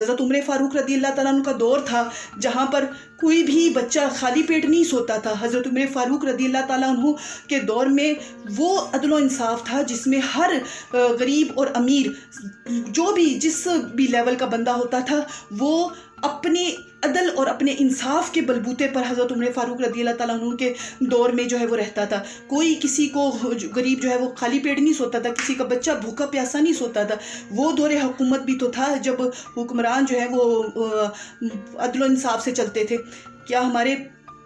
हज़रत उमर फ़ारूक रदी अल्लाह ताला अन्हु का दौर था जहाँ पर कोई भी बच्चा खाली पेट नहीं सोता था। हज़रत उमर फ़ारूक रदी अल्लाह ताला अन्हु के दौर में वो अदल व इंसाफ था जिसमें हर गरीब और अमीर जो भी जिस भी लेवल का बंदा होता था वो अपने अदल और अपने इंसाफ के बलबूते पर हज़रत उमर फ़ारूक रदी अल्लाह ताला अन्हु के दौर में जो है वो रहता था। कोई किसी को गरीब जो है वो खाली पेट नहीं सोता था, किसी का बच्चा भूखा प्यासा नहीं सोता था। वो दौर हुकूमत भी तो था जब हुक्मरान जो है वो अदल व इंसाफ से चलते थे। क्या हमारे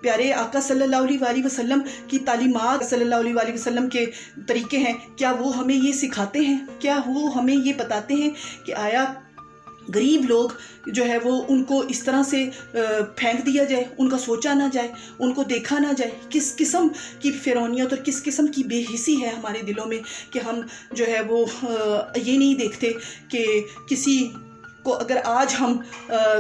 प्यारे आका सल्लल्लाहु अलैहि वसल्लम की तालीमात सल्लल्लाहु अलैहि वसल्लम के तरीके हैं, क्या वो हमें ये सिखाते हैं? क्या वो हमें ये बताते हैं कि आया गरीब लोग जो है वो उनको इस तरह से फेंक दिया जाए, उनका सोचा ना जाए, उनको देखा ना जाए? किस किस्म की फ़िरौनियत और किस किस्म की बेहिसी है हमारे दिलों में कि हम जो है वो ये नहीं देखते कि किसी को अगर आज हम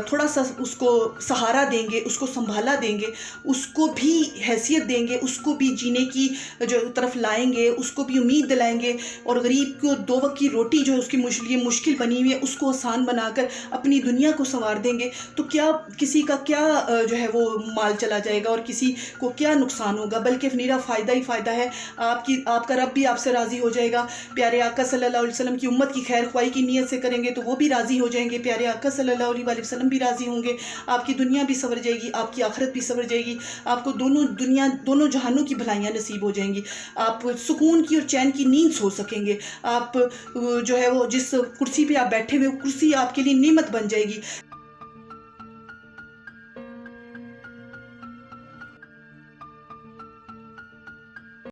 थोड़ा सा उसको सहारा देंगे, उसको संभाला देंगे, उसको भी हैसियत देंगे, उसको भी जीने की जो तरफ लाएंगे, उसको भी उम्मीद दिलाएंगे और गरीब को दो वक्त की रोटी जो है उसकी लिए मुश्किल बनी हुई है उसको आसान बनाकर अपनी दुनिया को संवार देंगे, तो क्या किसी का क्या जो है वो माल चला जाएगा और किसी को क्या नुकसान होगा? बल्कि मेरा फ़ायदा ही फ़ायदा है। आपका रब भी आपसे राज़ी हो जाएगा। प्यारे आका सल्लल्लाहु अलैहि वसल्लम की उम्मत की खैर ख्वाही की नीयत से करेंगे तो वो भी राज़ी हो जाएंगे, प्यारे आका सल्लल्लाहु अलैहि वसल्लम भी राज़ी होंगे। आपकी दुनिया भी संवर जाएगी, आपकी आखिरत भी संवर जाएगी, आपको दोनों जहानों की भलाइयाँ नसीब हो जाएंगी। आप सुकून की और चैन की नींद सो सकेंगे। आप जो है वो जिस कुर्सी पे आप बैठे हुए कुर्सी आपके लिए नेमत बन जाएगी।